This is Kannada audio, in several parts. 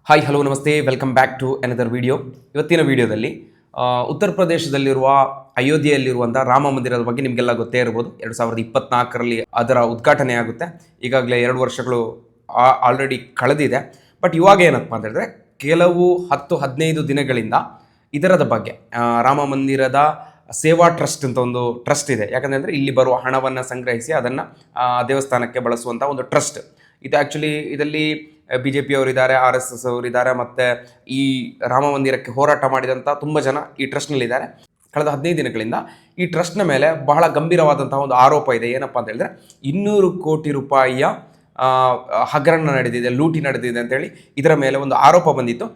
ಹಾಯ್ ಹಲೋ ನಮಸ್ತೆ welcome back to another video. ಇವತ್ತಿನ ವಿಡಿಯೋದಲ್ಲಿ ಉತ್ತರ ಪ್ರದೇಶದಲ್ಲಿರುವ ಅಯೋಧ್ಯೆಯಲ್ಲಿರುವಂಥ ರಾಮ ಮಂದಿರದ ಬಗ್ಗೆ ನಿಮಗೆಲ್ಲ ಗೊತ್ತೇ ಇರ್ಬೋದು. 2024ರಲ್ಲಿ ಅದರ ಉದ್ಘಾಟನೆ ಆಗುತ್ತೆ. ಈಗಾಗಲೇ 2 ವರ್ಷಗಳು ಆಲ್ರೆಡಿ ಕಳೆದಿದೆ. ಬಟ್ ಇವಾಗ ಏನಪ್ಪ ಅಂತ ಹೇಳಿದ್ರೆ ಕೆಲವು 10-15 ದಿನಗಳಿಂದ ಇದರದ ಬಗ್ಗೆ ರಾಮ ಮಂದಿರದ ಸೇವಾ ಟ್ರಸ್ಟ್ ಅಂತ ಒಂದು ಟ್ರಸ್ಟ್ ಇದೆ. ಯಾಕಂದರೆ ಇಲ್ಲಿ ಬರುವ ಹಣವನ್ನು ಸಂಗ್ರಹಿಸಿ ಅದನ್ನು ದೇವಸ್ಥಾನಕ್ಕೆ ಬಳಸುವಂಥ ಒಂದು ಟ್ರಸ್ಟ್ ಇದು. ಆ್ಯಕ್ಚುಲಿ ಇದರಲ್ಲಿ BJP ಅವರಿದ್ದಾರೆ, RSS ಅವರಿದ್ದಾರೆ, ಮತ್ತು ಈ ರಾಮ ಮಂದಿರಕ್ಕೆ ಹೋರಾಟ ಮಾಡಿದಂಥ ತುಂಬ ಜನ ಈ ಟ್ರಸ್ಟ್ನಲ್ಲಿದ್ದಾರೆ. ಕಳೆದ 15 ದಿನಗಳಿಂದ ಈ ಟ್ರಸ್ಟ್ನ ಮೇಲೆ ಬಹಳ ಗಂಭೀರವಾದಂತಹ ಒಂದು ಆರೋಪ ಇದೆ. ಏನಪ್ಪ ಅಂತ ಹೇಳಿದ್ರೆ 200 ಕೋಟಿ ರೂಪಾಯಿಯ ಹಗರಣ ನಡೆದಿದೆ, ಲೂಟಿ ನಡೆದಿದೆ ಅಂತೇಳಿ ಇದರ ಮೇಲೆ ಒಂದು ಆರೋಪ ಬಂದಿತ್ತು.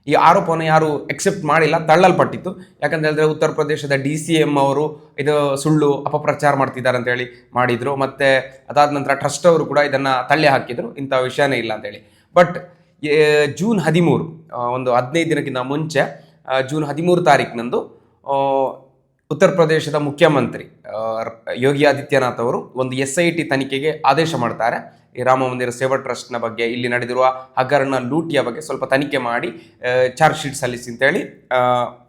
ಈ ಆರೋಪವನ್ನು ಯಾರು ಎಕ್ಸೆಪ್ಟ್ ಮಾಡಿಲ್ಲ, ತಳ್ಳಲ್ಪಟ್ಟಿತ್ತು. ಯಾಕಂತ ಹೇಳಿದ್ರೆ ಉತ್ತರ ಪ್ರದೇಶದ DCM ಅವರು ಇದು ಸುಳ್ಳು ಅಪಪ್ರಚಾರ ಮಾಡ್ತಿದ್ದಾರೆ ಅಂತೇಳಿ ಮಾಡಿದರು. ಮತ್ತು ಅದಾದ ನಂತರ ಟ್ರಸ್ಟ್ ಅವರು ಕೂಡ ಇದನ್ನು ತಳ್ಳಿ ಹಾಕಿದರು, ಇಂಥ ವಿಷಯನೇ ಇಲ್ಲ ಅಂತೇಳಿ. ಬಟ್ ಜೂನ್ 13 ಒಂದು 15 ದಿನಕ್ಕಿಂತ ಮುಂಚೆ ಜೂನ್ 13 ತಾರೀಕಿನಂದು ಉತ್ತರ ಪ್ರದೇಶದ ಮುಖ್ಯಮಂತ್ರಿ ಯೋಗಿ ಆದಿತ್ಯನಾಥ್ ಅವರು ಒಂದು SIT ತನಿಖೆಗೆ ಆದೇಶ ಮಾಡ್ತಾರೆ. ಈ ರಾಮ ಮಂದಿರ ಸೇವಾ ಟ್ರಸ್ಟ್ನ ಬಗ್ಗೆ, ಇಲ್ಲಿ ನಡೆದಿರುವ ಹಗರಣ ಲೂಟಿಯ ಬಗ್ಗೆ ಸ್ವಲ್ಪ ತನಿಖೆ ಮಾಡಿ ಚಾರ್ಜ್ ಶೀಟ್ ಸಲ್ಲಿಸಿ ಅಂತೇಳಿ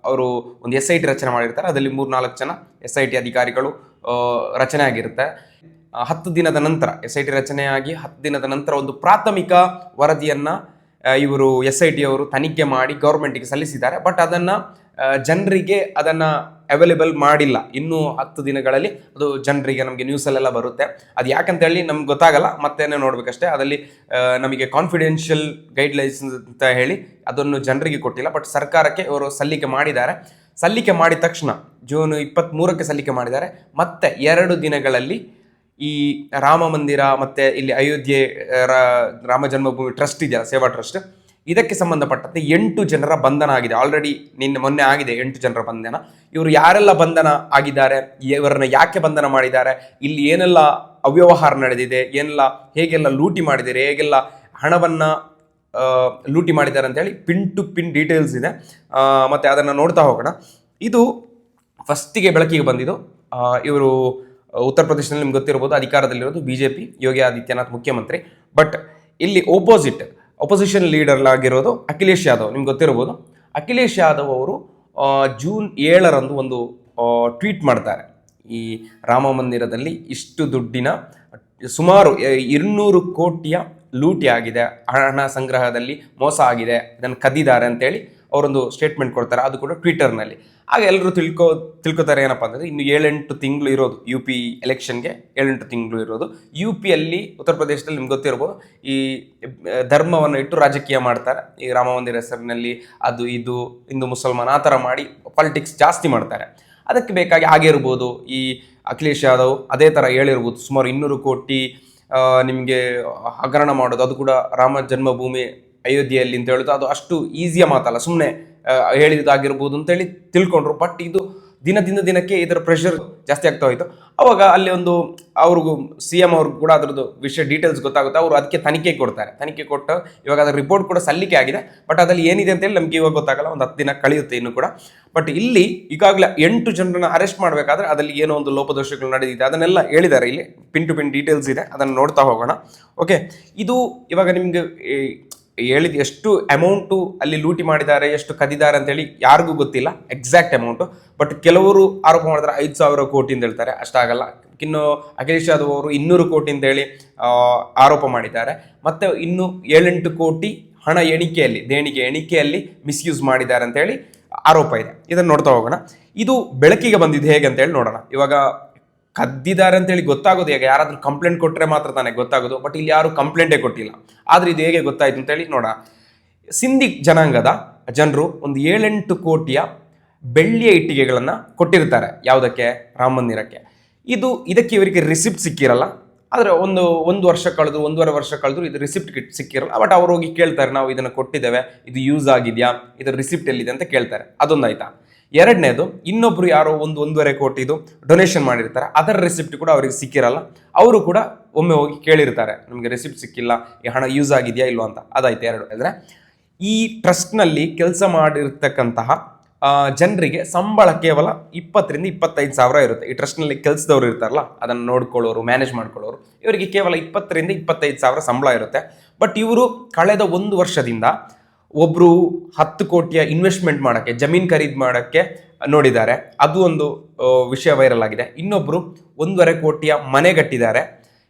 ಅವರು ಒಂದು SIT ರಚನೆ ಮಾಡಿರ್ತಾರೆ. ಅದರಲ್ಲಿ 3-4 ಜನ SIT ಅಧಿಕಾರಿಗಳು ರಚನೆ ಆಗಿರುತ್ತೆ. 10 ದಿನದ ನಂತರ SIT ರಚನೆಯಾಗಿ 10 ದಿನದ ನಂತರ ಒಂದು ಪ್ರಾಥಮಿಕ ವರದಿಯನ್ನು ಇವರು SIT ಅವರು ತನಿಖೆ ಮಾಡಿ ಗೌರ್ಮೆಂಟಿಗೆ ಸಲ್ಲಿಸಿದ್ದಾರೆ. ಬಟ್ ಅದನ್ನು ಜನರಿಗೆ ಅದನ್ನು ಅವೈಲೇಬಲ್ ಮಾಡಿಲ್ಲ. ಇನ್ನೂ 10 ದಿನಗಳಲ್ಲಿ ಅದು ಜನರಿಗೆ, ನಮಗೆ ನ್ಯೂಸಲ್ಲೆಲ್ಲ ಬರುತ್ತೆ. ಅದು ಯಾಕಂತೇಳಿ ನಮ್ಗೆ ಗೊತ್ತಾಗಲ್ಲ, ಮತ್ತೇನೆ ನೋಡಬೇಕಷ್ಟೇ. ಅದರಲ್ಲಿ ನಮಗೆ ಕಾನ್ಫಿಡೆನ್ಷಿಯಲ್ ಗೈಡ್ಲೈನ್ಸ್ ಅಂತ ಹೇಳಿ ಅದನ್ನು ಜನರಿಗೆ ಕೊಟ್ಟಿಲ್ಲ. ಬಟ್ ಸರ್ಕಾರಕ್ಕೆ ಇವರು ಸಲ್ಲಿಕೆ ಮಾಡಿದ್ದಾರೆ. ಸಲ್ಲಿಕೆ ಮಾಡಿದ ತಕ್ಷಣ ಜೂನ್ 23ಕ್ಕೆ ಸಲ್ಲಿಕೆ ಮಾಡಿದ್ದಾರೆ. ಮತ್ತೆ 2 ದಿನಗಳಲ್ಲಿ ಈ ರಾಮ ಮಂದಿರ ಮತ್ತು ಇಲ್ಲಿ ಅಯೋಧ್ಯೆ ರಾಮ ಜನ್ಮಭೂಮಿ ಟ್ರಸ್ಟ್ ಇದೆಯಲ್ಲ, ಸೇವಾ ಟ್ರಸ್ಟ್, ಇದಕ್ಕೆ ಸಂಬಂಧಪಟ್ಟಂತೆ 8 ಜನರ ಬಂಧನ ಆಗಿದೆ. ಆಲ್ರೆಡಿ ಮೊನ್ನೆ ಆಗಿದೆ 8 ಜನರ ಬಂಧನ. ಇವರು ಯಾರೆಲ್ಲ ಬಂಧನ ಆಗಿದ್ದಾರೆ, ಇವರನ್ನ ಯಾಕೆ ಬಂಧನ ಮಾಡಿದ್ದಾರೆ, ಇಲ್ಲಿ ಏನೆಲ್ಲ ಅವ್ಯವಹಾರ ನಡೆದಿದೆ, ಹೇಗೆಲ್ಲ ಲೂಟಿ ಮಾಡಿದ್ದಾರೆ, ಹೇಗೆಲ್ಲ ಹಣವನ್ನು ಲೂಟಿ ಮಾಡಿದ್ದಾರೆ ಅಂತೇಳಿ ಪಿನ್ ಟು ಪಿನ್ ಡೀಟೇಲ್ಸ್ ಇದೆ. ಮತ್ತು ಅದನ್ನು ನೋಡ್ತಾ ಹೋಗೋಣ. ಇದು ಫಸ್ಟಿಗೆ ಬೆಳಕಿಗೆ ಬಂದಿದ್ದು ಇವರು ಉತ್ತರ ಪ್ರದೇಶದಲ್ಲಿ ನಿಮ್ಗೆ ಗೊತ್ತಿರ್ಬೋದು, ಅಧಿಕಾರದಲ್ಲಿರೋದು BJP, ಯೋಗಿ ಆದಿತ್ಯನಾಥ್ ಮುಖ್ಯಮಂತ್ರಿ. ಬಟ್ ಇಲ್ಲಿ ಅಪೋಸಿಷನ್ ಲೀಡರ್ ಆಗಿರೋದು ಅಖಿಲೇಶ್ ಯಾದವ್, ನಿಮ್ಗೆ ಗೊತ್ತಿರ್ಬೋದು. ಅಖಿಲೇಶ್ ಯಾದವ್ ಅವರು ಜೂನ್ 7ರಂದು ಒಂದು ಟ್ವೀಟ್ ಮಾಡ್ತಾರೆ. ಈ ರಾಮ ಮಂದಿರದಲ್ಲಿ ಇಷ್ಟು ದುಡ್ಡಿನ ಸುಮಾರು 200 ಕೋಟಿಯ ಲೂಟಿ ಆಗಿದೆ, ಹಣ ಸಂಗ್ರಹದಲ್ಲಿ ಮೋಸ ಆಗಿದೆ, ಇದನ್ನು ಕದ್ದಿದ್ದಾರೆ ಅಂತೇಳಿ ಅವರೊಂದು ಸ್ಟೇಟ್ಮೆಂಟ್ ಕೊಡ್ತಾರೆ. ಅದು ಕೂಡ ಟ್ವಿಟರ್ನಲ್ಲಿ. ಆಗ ಎಲ್ಲರೂ ತಿಳ್ಕೊತಾರೆ ಏನಪ್ಪ ಅಂತಂದರೆ ಇನ್ನು 7-8 ತಿಂಗಳು ಇರೋದು UP ಎಲೆಕ್ಷನ್ಗೆ, 7-8 ತಿಂಗಳು ಇರೋದು. UPಯಲ್ಲಿ, ಉತ್ತರ ಪ್ರದೇಶದಲ್ಲಿ ನಿಮ್ಗೆ ಗೊತ್ತಿರ್ಬೋದು, ಈ ಧರ್ಮವನ್ನು ಇಟ್ಟು ರಾಜಕೀಯ ಮಾಡ್ತಾರೆ. ಈ ರಾಮ ಮಂದಿರ ಹೆಸರಿನಲ್ಲಿ ಅದು ಇದು ಹಿಂದೂ ಮುಸಲ್ಮಾನ್ ಆ ಥರ ಮಾಡಿ ಪಾಲಿಟಿಕ್ಸ್ ಜಾಸ್ತಿ ಮಾಡ್ತಾರೆ. ಅದಕ್ಕೆ ಬೇಕಾಗಿ ಆಗಿರ್ಬೋದು ಈ ಅಖಿಲೇಶ್ ಯಾದವ್ ಅದೇ ಥರ ಹೇಳಿರ್ಬೋದು. ಸುಮಾರು 200 ಕೋಟಿ ನಿಮಗೆ ಹಗರಣ ಮಾಡೋದು, ಅದು ಕೂಡ ರಾಮ ಜನ್ಮಭೂಮಿ ಅಯೋಧ್ಯೆಯಲ್ಲಿ ಅಂತ ಹೇಳೋದು, ಅದು ಅಷ್ಟು ಈಸಿಯ ಮಾತಲ್ಲ, ಸುಮ್ಮನೆ ಹೇಳಿದಾಗಿರ್ಬೋದು ಅಂತೇಳಿ ತಿಳ್ಕೊಂಡ್ರು. ಬಟ್ ಇದು ದಿನಕ್ಕೆ ಇದರ ಪ್ರೆಷರ್ ಜಾಸ್ತಿ ಆಗ್ತಾ ಹೋಯಿತು. ಅವಾಗ ಅಲ್ಲಿ ಒಂದು ಅವ್ರಿಗೂ CM ಅವ್ರಿಗೂ ಕೂಡ ಅದರದ್ದು ವಿಷಯ ಡೀಟೇಲ್ಸ್ ಗೊತ್ತಾಗುತ್ತೆ. ಅವರು ಅದಕ್ಕೆ ತನಿಖೆ ಕೊಡ್ತಾರೆ. ತನಿಖೆ ಕೊಟ್ಟು ಇವಾಗ ಅದರ ರಿಪೋರ್ಟ್ ಕೂಡ ಸಲ್ಲಿಕೆ ಆಗಿದೆ. ಬಟ್ ಅದಲ್ಲಿ ಏನಿದೆ ಅಂತೇಳಿ ನಮಗೆ ಇವಾಗ ಗೊತ್ತಾಗಲ್ಲ, ಒಂದು 10 ದಿನ ಕಳೆಯುತ್ತೆ ಇನ್ನು ಕೂಡ. ಬಟ್ ಇಲ್ಲಿ ಈಗಾಗಲೇ 8 ಜನರನ್ನ ಅರೆಸ್ಟ್ ಮಾಡಬೇಕಾದ್ರೆ ಅದರಲ್ಲಿ ಏನೋ ಒಂದು ಲೋಪದೋಷಗಳು ನಡೆದಿದೆ, ಅದನ್ನೆಲ್ಲ ಹೇಳಿದ್ದಾರೆ. ಇಲ್ಲಿ ಪಿನ್ ಟು ಪಿನ್ ಡೀಟೇಲ್ಸ್ ಇದೆ, ಅದನ್ನು ನೋಡ್ತಾ ಹೋಗೋಣ. ಓಕೆ, ಇದು ಇವಾಗ ನಿಮಗೆ ಹೇಳಿದ ಎಷ್ಟು ಅಮೌಂಟು ಅಲ್ಲಿ ಲೂಟಿ ಮಾಡಿದ್ದಾರೆ, ಎಷ್ಟು ಕದಿದ್ದಾರೆ ಅಂತೇಳಿ ಯಾರಿಗೂ ಗೊತ್ತಿಲ್ಲ ಎಕ್ಸಾಕ್ಟ್ ಅಮೌಂಟು. ಬಟ್ ಕೆಲವರು ಆರೋಪ ಮಾಡಿದ್ರೆ 5,000 ಕೋಟಿ ಅಂತ ಹೇಳ್ತಾರೆ, ಅಷ್ಟಾಗಲ್ಲ. ಇನ್ನು ಅಖಿಲೇಶ್ ಯಾದವ್ ಅವರು 200 ಕೋಟಿ ಅಂತೇಳಿ ಆರೋಪ ಮಾಡಿದ್ದಾರೆ. ಮತ್ತು ಇನ್ನು 7-8 ಕೋಟಿ ಹಣ ದೇಣಿಗೆ ಎಣಿಕೆಯಲ್ಲಿ ಮಿಸ್ಯೂಸ್ ಮಾಡಿದ್ದಾರೆ ಅಂತೇಳಿ ಆರೋಪ ಇದೆ. ಇದನ್ನು ನೋಡ್ತಾ ಹೋಗೋಣ. ಇದು ಬೆಳಕಿಗೆ ಬಂದಿದ್ದು ಹೇಗೆ ಅಂತೇಳಿ ನೋಡೋಣ. ಇವಾಗ ಕದ್ದಿದ್ದಾರೆ ಅಂತೇಳಿ ಗೊತ್ತಾಗೋದು ಹೇಗೆ? ಯಾರಾದರೂ ಕಂಪ್ಲೇಂಟ್ ಕೊಟ್ಟರೆ ಮಾತ್ರ ತಾನೇ ಗೊತ್ತಾಗೋದು. ಬಟ್ ಇಲ್ಲಿ ಯಾರು ಕಂಪ್ಲೇಂಟೇ ಕೊಟ್ಟಿಲ್ಲ. ಆದರೆ ಇದು ಹೇಗೆ ಗೊತ್ತಾಯಿತು ಅಂತೇಳಿ ನೋಡೋಣ. ಸಿಂಧಿ ಜನಾಂಗದ ಜನರು ಒಂದು 7-8 ಕೋಟಿಯ ಬೆಳ್ಳಿಯ ಇಟ್ಟಿಗೆಗಳನ್ನು ಕೊಟ್ಟಿರ್ತಾರೆ. ಯಾವುದಕ್ಕೆ? ರಾಮ ಮಂದಿರಕ್ಕೆ. ಇದಕ್ಕೆ ಇವರಿಗೆ ರಿಸಿಪ್ಟ್ ಸಿಕ್ಕಿರಲ್ಲ. ಆದರೆ ಒಂದು ವರ್ಷ ಕಳೆದು, 1.5 ವರ್ಷ ಕಳೆದ್ರು ಇದು ರಿಸಿಪ್ಟ್ ಸಿಕ್ಕಿರಲ್ಲ. ಬಟ್ ಅವ್ರು ಹೋಗಿ ಕೇಳ್ತಾರೆ, ನಾವು ಇದನ್ನು ಕೊಟ್ಟಿದ್ದೇವೆ, ಇದು ಯೂಸ್ ಆಗಿದೆಯಾ, ಇದರ ರಿಸಿಪ್ಟ್ ಎಲ್ಲಿದೆ ಅಂತ ಕೇಳ್ತಾರೆ. ಅದೊಂದಾಯ್ತಾ. ಎರಡನೇದು, ಇನ್ನೊಬ್ರು ಯಾರೋ 1.5 ಕೋಟಿದು ಡೊನೇಷನ್ ಮಾಡಿರ್ತಾರೆ, ಅದರ ರಿಸಿಪ್ಟ್ ಕೂಡ ಅವರಿಗೆ ಸಿಕ್ಕಿರಲ್ಲ. ಅವರು ಕೂಡ ಒಮ್ಮೆ ಹೋಗಿ ಕೇಳಿರ್ತಾರೆ, ನಮಗೆ ರಿಸಿಪ್ಟ್ ಸಿಕ್ಕಿಲ್ಲ, ಈ ಹಣ ಯೂಸ್ ಆಗಿದೆಯಾ ಇಲ್ವ ಅಂತ. ಅದಾಯ್ತು 2. ಅಂದರೆ ಈ ಟ್ರಸ್ಟ್ನಲ್ಲಿ ಕೆಲಸ ಮಾಡಿರ್ತಕ್ಕಂತಹ ಜನರಿಗೆ ಸಂಬಳ ಕೇವಲ 20,000-25,000 ಸಾವಿರ ಇರುತ್ತೆ. ಈ ಟ್ರಸ್ಟ್ನಲ್ಲಿ ಕೆಲಸದವ್ರು ಇರ್ತಾರಲ್ಲ, ಅದನ್ನು ನೋಡ್ಕೊಳ್ಳೋರು, ಮ್ಯಾನೇಜ್ ಮಾಡ್ಕೊಳ್ಳೋರು, ಇವರಿಗೆ ಕೇವಲ 20,000-25,000 ಸಂಬಳ ಇರುತ್ತೆ. ಬಟ್ ಇವರು ಕಳೆದ 1 ವರ್ಷದಿಂದ ಒಬ್ರು 10 ಕೋಟಿಯ ಇನ್ವೆಸ್ಟ್ಮೆಂಟ್ ಮಾಡಕ್ಕೆ, ಜಮೀನ್ ಖರೀದಿ ಮಾಡಕ್ಕೆ ನೋಡಿದ್ದಾರೆ, ಅದು ಒಂದು ವಿಷಯ ವೈರಲ್ ಆಗಿದೆ. ಇನ್ನೊಬ್ರು 1.5 ಕೋಟಿಯ ಮನೆ ಕಟ್ಟಿದ್ದಾರೆ,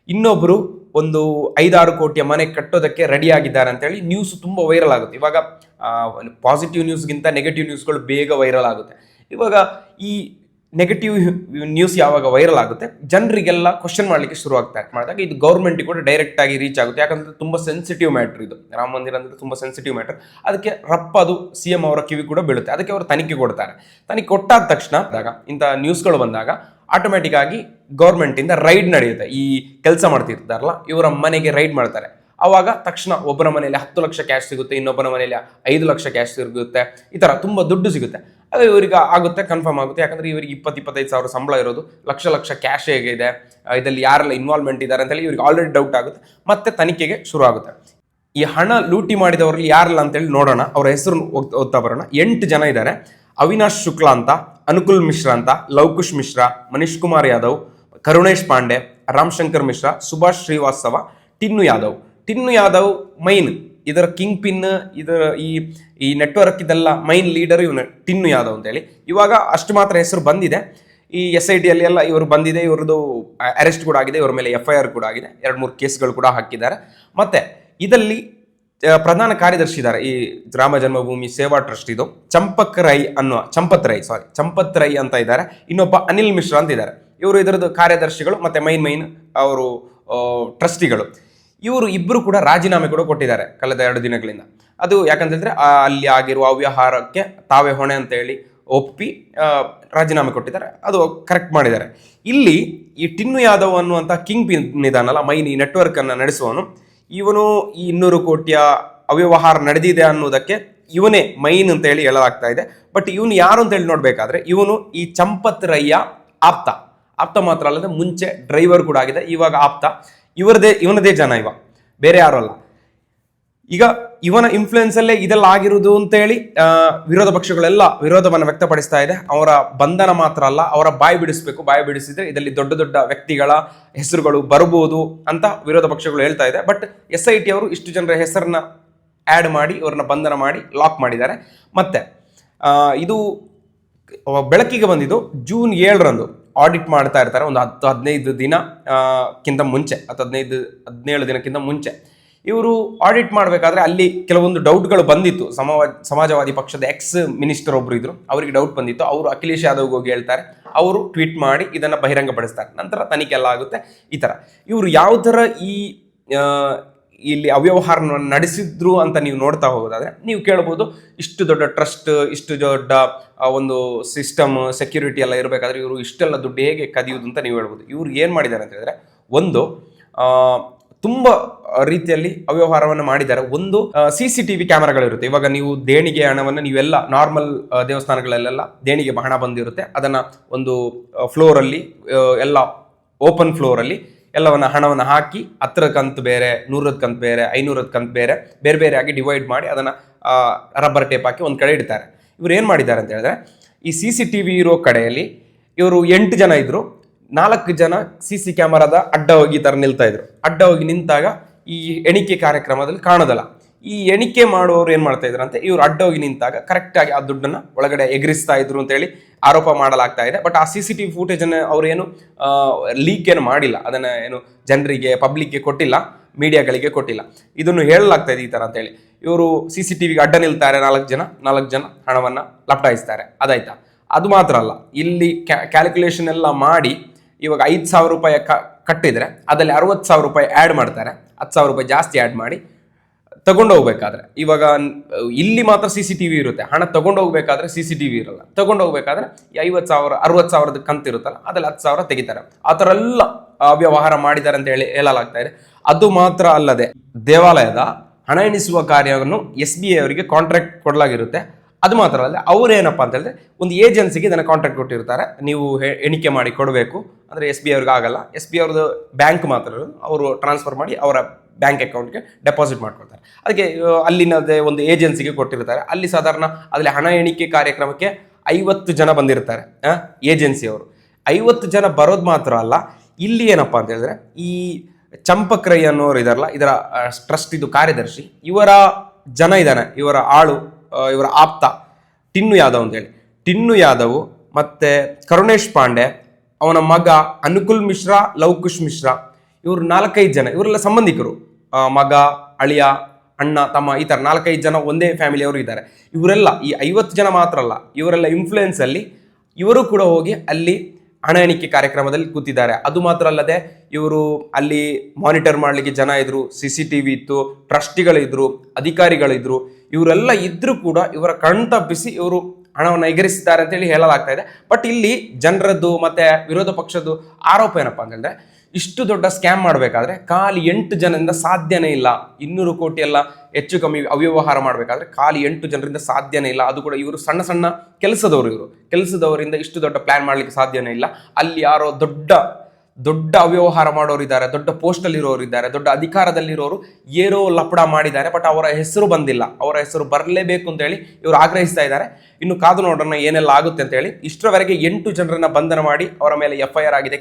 ಇನ್ನೊಬ್ರು ಒಂದು 5-6 ಕೋಟಿಯ ಮನೆ ಕಟ್ಟೋದಕ್ಕೆ ರೆಡಿ ಆಗಿದ್ದಾರೆ ಅಂತೇಳಿ ನ್ಯೂಸ್ ತುಂಬ ವೈರಲ್ ಆಗುತ್ತೆ. ಇವಾಗ ಪಾಸಿಟಿವ್ ನ್ಯೂಸ್ಗಿಂತ ನೆಗೆಟಿವ್ ನ್ಯೂಸ್ಗಳು ಬೇಗ ವೈರಲ್ ಆಗುತ್ತೆ. ಇವಾಗ ಈ ನೆಗೆಟಿವ್ ನ್ಯೂಸ್ ಯಾವಾಗ ವೈರಲ್ ಆಗುತ್ತೆ, ಜನರಿಗೆಲ್ಲ ಕ್ವಶನ್ ಮಾಡಲಿಕ್ಕೆ ಶುರು ಆಗ್ತಾರೆ. ಮಾಡಿದಾಗ ಇದು ಗೌರ್ಮೆಂಟಿಗೆ ಕೂಡ ಡೈರೆಕ್ಟ್ ಆಗಿ ರೀಚ್ ಆಗುತ್ತೆ. ಯಾಕಂದ್ರೆ ತುಂಬ ಸೆನ್ಸಿಟಿವ್ ಮ್ಯಾಟ್ರ್ ಇದು, ರಾಮ ಮಂದಿರ ಅಂದರೆ ತುಂಬ ಸೆನ್ಸಿಟಿವ್ ಮ್ಯಾಟ್ರ್. ಅದಕ್ಕೆ ಅದು CM ಅವರ ಕಿವಿ ಕೂಡ ಬೀಳುತ್ತೆ. ಅದಕ್ಕೆ ಅವರು ತನಿಖೆ ಕೊಡ್ತಾರೆ. ತನಿಖೆ ಕೊಟ್ಟಾದ ತಕ್ಷಣ ಇಂಥ ನ್ಯೂಸ್ಗಳು ಬಂದಾಗ ಆಟೋಮೆಟಿಕ್ ಆಗಿ ಗೌರ್ಮೆಂಟಿಂದ ರೈಡ್ ನಡೆಯುತ್ತೆ. ಈ ಕೆಲಸ ಮಾಡ್ತಿರ್ತಾರಲ್ಲ ಇವರ ಮನೆಗೆ ರೈಡ್ ಮಾಡ್ತಾರೆ. ಆವಾಗ ತಕ್ಷಣ ಒಬ್ಬರ ಮನೆಯಲ್ಲಿ 10 ಲಕ್ಷ ಕ್ಯಾಶ್ ಸಿಗುತ್ತೆ, ಇನ್ನೊಬ್ಬರ ಮನೆಯಲ್ಲಿ 5 ಲಕ್ಷ ಕ್ಯಾಶ್ ಸಿಗುತ್ತೆ. ಈ ಥರ ತುಂಬ ದುಡ್ಡು ಸಿಗುತ್ತೆ. ಅದು ಇವರಿಗೆ ಆಗುತ್ತೆ, ಕನ್ಫರ್ಮ್ ಆಗುತ್ತೆ. ಯಾಕಂದರೆ ಇವರಿಗೆ 20-25 ಸಾವಿರ ಸಂಬಳ ಇರೋದು, ಲಕ್ಷ ಕ್ಯಾಶ್ ಹೇಗಿದೆ, ಇದರಲ್ಲಿ ಯಾರೆಲ್ಲ ಇನ್ವಾಲ್ವ್ಮೆಂಟ್ ಇದ್ದಾರೆ ಅಂತೇಳಿ ಇವ್ರಿಗೆ ಆಲ್ರೆಡಿ ಡೌಟ್ ಆಗುತ್ತೆ. ಮತ್ತೆ ತನಿಖೆಗೆ ಶುರು ಆಗುತ್ತೆ. ಈ ಹಣ ಲೂಟಿ ಮಾಡಿದವರಲ್ಲಿ ಯಾರಲ್ಲ ಅಂತೇಳಿ ನೋಡೋಣ. ಅವರ ಹೆಸರು ಓದ್ತಾ ಬರೋಣ. 8 ಜನ ಇದ್ದಾರೆ. ಅವಿನಾಶ್ ಶುಕ್ಲಾ ಅಂತ, ಅನುಕುಲ್ ಮಿಶ್ರಾ ಅಂತ, ಲವಕುಶ್ ಮಿಶ್ರಾ, ಮನೀಶ್ ಕುಮಾರ್ ಯಾದವ್, ಕರುಣೇಶ್ ಪಾಂಡೆ, ರಾಮಶಂಕರ್ ಮಿಶ್ರಾ, ಸುಭಾಷ್ ಶ್ರೀವಾಸ್ತವ, ಟಿನ್ನು ಯಾದವ್ ಮೈನ್, ಇದರ ಕಿಂಗ್ ಪಿನ್, ಇದರ ಈ ನೆಟ್ವರ್ಕ್ ಇದೆಲ್ಲ ಮೈನ್ ಲೀಡರ್ ಇವನು ಟಿನ್ನು ಯಾದವ್ ಅಂತೇಳಿ. ಇವಾಗ ಅಷ್ಟು ಮಾತ್ರ ಹೆಸರು ಬಂದಿದೆ. ಈ SIT ಅಲ್ಲಿ ಎಲ್ಲ ಇವರು ಬಂದಿದೆ. ಇವ್ರದ್ದು ಅರೆಸ್ಟ್ ಕೂಡ ಆಗಿದೆ, ಇವರ ಮೇಲೆ FIR ಕೂಡ ಆಗಿದೆ, 2-3 ಕೇಸ್ಗಳು ಕೂಡ ಹಾಕಿದ್ದಾರೆ. ಮತ್ತೆ ಇದರಲ್ಲಿ ಪ್ರಧಾನ ಕಾರ್ಯದರ್ಶಿ ಇದ್ದಾರೆ ಈ ರಾಮ ಜನ್ಮಭೂಮಿ ಸೇವಾ ಟ್ರಸ್ಟ್. ಇದು ಚಂಪತ್ ರೈ ಅಂತ ಇದ್ದಾರೆ. ಇನ್ನೊಬ್ಬ ಅನಿಲ್ ಮಿಶ್ರಾ ಅಂತ ಇದ್ದಾರೆ. ಇವರು ಇದರದ್ದು ಕಾರ್ಯದರ್ಶಿಗಳು ಮತ್ತೆ ಮೈನ್ ಅವರು ಟ್ರಸ್ಟಿಗಳು. ಇವರು ಇಬ್ಬರು ಕೂಡ ರಾಜೀನಾಮೆ ಕೂಡ ಕೊಟ್ಟಿದ್ದಾರೆ ಕಳೆದ 2 ದಿನಗಳಿಂದ. ಅದು ಯಾಕಂತಂದ್ರೆ ಅಲ್ಲಿ ಆಗಿರುವ ಅವ್ಯವಹಾರಕ್ಕೆ ತಾವೇ ಹೊಣೆ ಅಂತ ಹೇಳಿ ಒಪ್ಪಿ ರಾಜೀನಾಮೆ ಕೊಟ್ಟಿದ್ದಾರೆ. ಅದು ಕರೆಕ್ಟ್ ಮಾಡಿದ್ದಾರೆ. ಇಲ್ಲಿ ಈ ಟಿನ್ನು ಯಾದವ್ ಅನ್ನುವಂಥ ಕಿಂಗ್ ಪಿನ್ ಇದಾನಲ್ಲ, ಮೈನ್ ಈ ನೆಟ್ವರ್ಕ್ ಅನ್ನು ನಡೆಸುವನು, ಇವನು ಈ 200 ಕೋಟಿಯ ಅವ್ಯವಹಾರ ನಡೆದಿದೆ ಅನ್ನೋದಕ್ಕೆ ಇವನೇ ಮೈನ್ ಅಂತ ಹೇಳಿ ಹೇಳಲಾಗ್ತಾ ಇದೆ. ಬಟ್ ಇವನು ಯಾರು ಅಂತ ಹೇಳಿ ನೋಡ್ಬೇಕಾದ್ರೆ ಇವನು ಈ ಚಂಪತ್ ರೈಯ ಆಪ್ತ ಮಾತ್ರ ಅಲ್ಲದೆ ಮುಂಚೆ ಡ್ರೈವರ್ ಕೂಡ ಆಗಿದೆ. ಇವಾಗ ಆಪ್ತ ಇವನದೇ ಜನ, ಬೇರೆ ಯಾರು ಅಲ್ಲ. ಈಗ ಇವನ ಇನ್ಫ್ಲೂಯೆನ್ಸ್ ಅಲ್ಲೇ ಇದೆಲ್ಲ ಆಗಿರುವುದು ಅಂತೇಳಿ ವಿರೋಧ ಪಕ್ಷಗಳೆಲ್ಲ ವಿರೋಧವನ್ನು ವ್ಯಕ್ತಪಡಿಸ್ತಾ ಇದೆ. ಅವರ ಬಂಧನ ಮಾತ್ರ ಅಲ್ಲ, ಅವರ ಬಾಯಿ ಬಿಡಿಸಿದ್ರೆ ಇದರಲ್ಲಿ ದೊಡ್ಡ ದೊಡ್ಡ ವ್ಯಕ್ತಿಗಳ ಹೆಸರುಗಳು ಬರಬಹುದು ಅಂತ ವಿರೋಧ ಪಕ್ಷಗಳು ಹೇಳ್ತಾ ಇದೆ. ಬಟ್ SIT ಅವರು ಇಷ್ಟು ಜನರ ಹೆಸರನ್ನ ಆ್ಯಡ್ ಮಾಡಿ ಇವ್ರನ್ನ ಬಂಧನ ಮಾಡಿ ಲಾಕ್ ಮಾಡಿದ್ದಾರೆ. ಮತ್ತೆ ಇದು ಬೆಳಕಿಗೆ ಬಂದಿದ್ದು ಜೂನ್ 7ರಂದು ಆಡಿಟ್ ಮಾಡ್ತಾ ಇರ್ತಾರೆ. ಒಂದು 10-15 ದಿನಕ್ಕಿಂತ ಮುಂಚೆ, 17 ದಿನಕ್ಕಿಂತ ಮುಂಚೆ ಇವರು ಆಡಿಟ್ ಮಾಡಬೇಕಾದ್ರೆ ಅಲ್ಲಿ ಕೆಲವೊಂದು ಡೌಟ್ಗಳು ಬಂದಿತ್ತು. ಸಮಾಜವಾದಿ ಪಕ್ಷದ ಮಿನಿಸ್ಟರ್ ಒಬ್ರು ಇದ್ರು, ಅವರಿಗೆ ಡೌಟ್ ಬಂದಿತ್ತು. ಅವರು ಅಖಿಲೇಶ್ ಯಾದವ್ಗೆ ಹೋಗಿ ಹೇಳ್ತಾರೆ, ಅವರು ಟ್ವೀಟ್ ಮಾಡಿ ಇದನ್ನು ಬಹಿರಂಗಪಡಿಸ್ತಾರೆ. ನಂತರ ತನಿಖೆ ಎಲ್ಲ ಆಗುತ್ತೆ. ಈ ಥರ ಇವರು ಯಾವ ಥರ ಇಲ್ಲಿ ಅವ್ಯವಹಾರ ನಡೆಸಿದ್ರು ಅಂತ ನೀವು ನೋಡ್ತಾ ಹೋಗೋದಾದ್ರೆ ನೀವು ಕೇಳ್ಬೋದು, ಇಷ್ಟು ದೊಡ್ಡ ಟ್ರಸ್ಟ್, ಇಷ್ಟು ದೊಡ್ಡ ಒಂದು ಸಿಸ್ಟಮ್, ಸೆಕ್ಯೂರಿಟಿ ಎಲ್ಲ ಇರಬೇಕಾದ್ರೆ ಇವರು ಇಷ್ಟೆಲ್ಲ ದುಡ್ಡು ಹೇಗೆ ಕದಿಯುವುದು ಅಂತ ನೀವು ಹೇಳ್ಬೋದು. ಇವ್ರು ಏನು ಮಾಡಿದ್ದಾರೆ ಅಂತ ಹೇಳಿದ್ರೆ, ಒಂದು ತುಂಬ ರೀತಿಯಲ್ಲಿ ಅವ್ಯವಹಾರವನ್ನು ಮಾಡಿದ್ದಾರೆ. ಒಂದು CCTV ಕ್ಯಾಮರಾಗಳಿರುತ್ತೆ. ಇವಾಗ ನೀವು ದೇಣಿಗೆ ಹಣವನ್ನು ನೀವೆಲ್ಲ ನಾರ್ಮಲ್ ದೇವಸ್ಥಾನಗಳಲ್ಲೆಲ್ಲ ದೇಣಿಗೆ ಹಣ ಬಂದಿರುತ್ತೆ, ಅದನ್ನು ಒಂದು ಫ್ಲೋರಲ್ಲಿ ಎಲ್ಲ ಓಪನ್ ಫ್ಲೋರಲ್ಲಿ ಎಲ್ಲವನ್ನ ಹಣವನ್ನು ಹಾಕಿ 10 ಕಂತು ಬೇರೆ, 100 ಕಂತು ಬೇರೆ, 500 ಕಂತು ಬೇರೆ ಬೇರೆ ಆಗಿ ಡಿವೈಡ್ ಮಾಡಿ ಅದನ್ನು ರಬ್ಬರ್ ಟೇಪ್ ಹಾಕಿ ಒಂದು ಕಡೆ ಇಡ್ತಾರೆ. ಇವ್ರು ಏನು ಮಾಡಿದ್ದಾರೆ ಅಂತ ಹೇಳಿದ್ರೆ, ಈ CCTV ಇರೋ ಕಡೆಯಲ್ಲಿ ಇವರು 8 ಜನ ಇದ್ರು, 4 ಜನ CC ಕ್ಯಾಮರಾದ ಅಡ್ಡ ಹೋಗಿ ಈ ಥರ ನಿಲ್ತಾ ಇದ್ರು. ಅಡ್ಡ ಹೋಗಿ ನಿಂತಾಗ ಈ ಎಣಿಕೆ ಕಾರ್ಯಕ್ರಮದಲ್ಲಿ ಕಾಣೋದಲ್ಲ. ಈ ಎಣಿಕೆ ಮಾಡುವವರು ಏನು ಮಾಡ್ತಾ ಇದ್ರು ಅಂತ, ಇವ್ರು ಅಡ್ಡ ಹೋಗಿ ನಿಂತಾಗ ಕರೆಕ್ಟಾಗಿ ಆ ದುಡ್ಡನ್ನು ಒಳಗಡೆ ಎಗರಿಸ್ತಾ ಇದ್ರು ಅಂತೇಳಿ ಆರೋಪ ಮಾಡಲಾಗ್ತಾ ಇದೆ. ಬಟ್ ಆ CCTV ಫೂಟೇಜನ್ನು ಅವರೇನು ಲೀಕ್ ಏನು ಮಾಡಿಲ್ಲ, ಅದನ್ನು ಏನು ಜನರಿಗೆ ಪಬ್ಲಿಕ್ಗೆ ಕೊಟ್ಟಿಲ್ಲ, ಮೀಡಿಯಾಗಳಿಗೆ ಕೊಟ್ಟಿಲ್ಲ. ಇದನ್ನು ಹೇಳಲಾಗ್ತಾ ಇದೆ ಈ ಥರ ಅಂತೇಳಿ. ಇವರು CCTVಗೆ ಅಡ್ಡ ನಿಲ್ತಾರೆ, 4 ಜನ ಹಣವನ್ನು ಲಪಟಾಯಿಸ್ತಾರೆ. ಅದಾಯ್ತಾ? ಅದು ಮಾತ್ರ ಅಲ್ಲ, ಇಲ್ಲಿ ಕ್ಯಾಲ್ಕುಲೇಷನ್ ಎಲ್ಲ ಮಾಡಿ ಇವಾಗ 5,000 ರೂಪಾಯಿ ಕಟ್ಟಿದ್ರೆ ಅದರಲ್ಲಿ 60,000 ರೂಪಾಯಿ ಆ್ಯಡ್ ಮಾಡ್ತಾರೆ. 10,000 ರೂಪಾಯಿ ಜಾಸ್ತಿ ಆ್ಯಡ್ ಮಾಡಿ ತಗೊಂಡೋಗ್ಬೇಕಾದ್ರೆ, ಇವಾಗ ಇಲ್ಲಿ ಮಾತ್ರ CCTV ಇರುತ್ತೆ, ಹಣ ತಗೊಂಡೋಗ್ಬೇಕಾದ್ರೆ CCTV ಇರಲ್ಲ. ತಗೊಂಡೋಗ್ಬೇಕಾದ್ರೆ 50,000 60,000 ಕಂತು ಇರುತ್ತಲ್ಲ, ಅದ್ರಲ್ಲಿ 10,000 ತೆಗಿತಾರೆ. ಆ ಥರ ಎಲ್ಲ ಅವ್ಯವಹಾರ ಮಾಡಿದ್ದಾರೆ ಅಂತ ಹೇಳಲಾಗ್ತಾ ಇದೆ. ಅದು ಮಾತ್ರ ಅಲ್ಲದೆ ದೇವಾಲಯದ ಹಣ ಎಣಿಸುವ ಕಾರ್ಯವನ್ನು SBI ಅವರಿಗೆ ಕಾಂಟ್ರಾಕ್ಟ್ ಕೊಡಲಾಗಿರುತ್ತೆ. ಅದು ಮಾತ್ರ ಅಲ್ಲದೆ ಅವರೇನಪ್ಪ ಅಂತ ಹೇಳಿದ್ರೆ ಒಂದು ಏಜೆನ್ಸಿಗೆ ಇದನ್ನು ಕಾಂಟ್ರಾಕ್ಟ್ ಕೊಟ್ಟಿರ್ತಾರೆ, ನೀವು ಎಣಿಕೆ ಮಾಡಿ ಕೊಡಬೇಕು ಅಂದರೆ. SBI ಅವ್ರಿಗೆ ಆಗಲ್ಲ, SBI ಅವ್ರದ್ದು ಬ್ಯಾಂಕ್ ಮಾತ್ರ, ಅವರು ಟ್ರಾನ್ಸ್ಫರ್ ಮಾಡಿ ಅವರ ಬ್ಯಾಂಕ್ ಅಕೌಂಟ್ಗೆ ಡೆಪಾಸಿಟ್ ಮಾಡ್ಕೊಳ್ತಾರೆ. ಅದಕ್ಕೆ ಅಲ್ಲಿನದೇ ಒಂದು ಏಜೆನ್ಸಿಗೆ ಕೊಟ್ಟಿರ್ತಾರೆ. ಅಲ್ಲಿ ಸಾಧಾರಣ ಅದರಲ್ಲಿ ಹಣ ಎಣಿಕೆ ಕಾರ್ಯಕ್ರಮಕ್ಕೆ 50 ಜನ ಬಂದಿರ್ತಾರೆ ಏಜೆನ್ಸಿಯವರು. 50 ಜನ ಬರೋದು ಮಾತ್ರ ಅಲ್ಲ, ಇಲ್ಲಿ ಏನಪ್ಪ ಅಂತ ಹೇಳಿದ್ರೆ ಈ ಚಂಪಕ್ ರೈ ಅನ್ನೋರು ಇದಾರಲ್ಲ, ಇದರ ಟ್ರಸ್ಟ್ ಇದು ಕಾರ್ಯದರ್ಶಿ, ಇವರ ಜನ ಇದ್ದಾನೆ ಇವರ ಆಳು, ಇವರ ಆಪ್ತ ಟಿನ್ನು ಯಾದವ್ ಅಂತೇಳಿ. ಟಿನ್ನು ಯಾದವ್ ಮತ್ತೆ ಕರುಣೇಶ್ ಪಾಂಡೆ, ಅವನ ಮಗ ಅನುಕುಲ್ ಮಿಶ್ರಾ, ಲವಕುಶ್ ಮಿಶ್ರಾ, ಇವರು 4-5 ಜನ, ಇವರೆಲ್ಲ ಸಂಬಂಧಿಕರು. ಮಗ, ಅಳಿಯ, ಅಣ್ಣ, ತಮ್ಮ, ಈ ಥರ 4-5 ಜನ ಒಂದೇ ಫ್ಯಾಮಿಲಿಯವರು ಇದ್ದಾರೆ. ಇವರೆಲ್ಲ ಈ 50 ಜನ ಮಾತ್ರ ಅಲ್ಲ, ಇವರೆಲ್ಲ ಇನ್ಫ್ಲೂಯೆನ್ಸ್ ಅಲ್ಲಿ ಇವರು ಕೂಡ ಹೋಗಿ ಅಲ್ಲಿ ಹಣ ಎಣಿಕೆ ಕಾರ್ಯಕ್ರಮದಲ್ಲಿ ಕೂತಿದ್ದಾರೆ. ಅದು ಮಾತ್ರ ಅಲ್ಲದೆ ಇವರು ಅಲ್ಲಿ ಮಾನಿಟರ್ ಮಾಡಲಿಕ್ಕೆ ಜನ ಇದ್ರು, CCTV ಇತ್ತು, ಟ್ರಸ್ಟಿಗಳಿದ್ರು, ಅಧಿಕಾರಿಗಳಿದ್ರು. ಇವರೆಲ್ಲ ಇದ್ರೂ ಕೂಡ ಇವರ ಕಣ್ ತಪ್ಪಿಸಿ ಇವರು ಹಣವನ್ನು ಎಗರಿಸಿದ್ದಾರೆ ಅಂತೇಳಿ ಹೇಳಲಾಗ್ತಾ ಇದೆ. ಬಟ್ ಇಲ್ಲಿ ಜನರದ್ದು ಮತ್ತೆ ವಿರೋಧ ಪಕ್ಷದ್ದು ಆರೋಪ ಏನಪ್ಪಾ ಅಂತಂದ್ರೆ, ಇಷ್ಟು ದೊಡ್ಡ ಸ್ಕ್ಯಾಮ್ ಮಾಡಬೇಕಾದ್ರೆ ಖಾಲಿ 8 ಜನರಿಂದ ಸಾಧ್ಯನೇ ಇಲ್ಲ. 200 ಕೋಟಿ ಎಲ್ಲ ಹೆಚ್ಚು ಕಮ್ಮಿ ಅವ್ಯವಹಾರ ಮಾಡಬೇಕಾದ್ರೆ ಖಾಲಿ 8 ಜನರಿಂದ ಸಾಧ್ಯನೇ ಇಲ್ಲ. ಅದು ಕೂಡ ಇವರು ಸಣ್ಣ ಸಣ್ಣ ಕೆಲಸದವರಿಂದ ಇಷ್ಟು ದೊಡ್ಡ ಪ್ಲಾನ್ ಮಾಡ್ಲಿಕ್ಕೆ ಸಾಧ್ಯನೇ ಇಲ್ಲ. ಅಲ್ಲಿ ಯಾರೋ ದೊಡ್ಡ ಅವ್ಯವಹಾರ ಮಾಡೋರಿದ್ದಾರೆ, ದೊಡ್ಡ ಪೋಸ್ಟಲ್ಲಿ ಇರೋರಿದ್ದಾರೆ, ದೊಡ್ಡ ಅಧಿಕಾರದಲ್ಲಿರೋರು ಏನೋ ಲಪಡ ಮಾಡಿದ್ದಾರೆ. ಬಟ್ ಅವರ ಹೆಸರು ಬಂದಿಲ್ಲ, ಅವರ ಹೆಸರು ಬರಲೇಬೇಕು ಅಂತ ಹೇಳಿ ಇವರು ಆಗ್ರಹಿಸ್ತಾ ಇದ್ದಾರೆ. ಇನ್ನು ಕಾದು ನೋಡೋಣ ಏನೆಲ್ಲ ಆಗುತ್ತೆ ಅಂತ ಹೇಳಿ. ಇಷ್ಟರವರೆಗೆ 8 ಜನರನ್ನ ಬಂಧನ ಮಾಡಿ ಅವರ ಮೇಲೆ FIR ಆಗಿದೆ,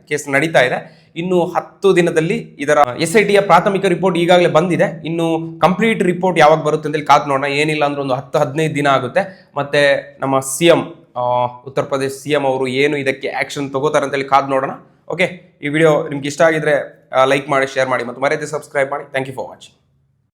ಕೇಸ್ ನಡೀತಾ ಇದೆ. ಇನ್ನು 10 ದಿನದಲ್ಲಿ ಇದರ SITಯ ಪ್ರಾಥಮಿಕ ರಿಪೋರ್ಟ್ ಈಗಾಗಲೇ ಬಂದಿದೆ. ಇನ್ನು ಕಂಪ್ಲೀಟ್ ರಿಪೋರ್ಟ್ ಯಾವಾಗ ಬರುತ್ತೆ ಅಂತ ಹೇಳಿ ಕಾದು ನೋಡೋಣ. ಏನಿಲ್ಲ ಅಂದ್ರೆ ಒಂದು 10-15 ದಿನ ಆಗುತ್ತೆ. ಮತ್ತೆ ನಮ್ಮ CM ಉತ್ತರ ಪ್ರದೇಶ CM ಅವರು ಏನು ಇದಕ್ಕೆ ಆಕ್ಷನ್ ತಗೋತಾರೆ ಅಂತೇಳಿ ಕಾದು ನೋಡೋಣ. ಓಕೆ, ಈ ವಿಡಿಯೋ ನಿಮ್ಗೆ ಇಷ್ಟ ಆಗಿದ್ರೆ ಲೈಕ್ ಮಾಡಿ, ಶೇರ್ ಮಾಡಿ ಮತ್ತು ಮರೆಯದೆ ಸಬ್ಸ್ಕ್ರೈಬ್ ಮಾಡಿ. Thank you for watching.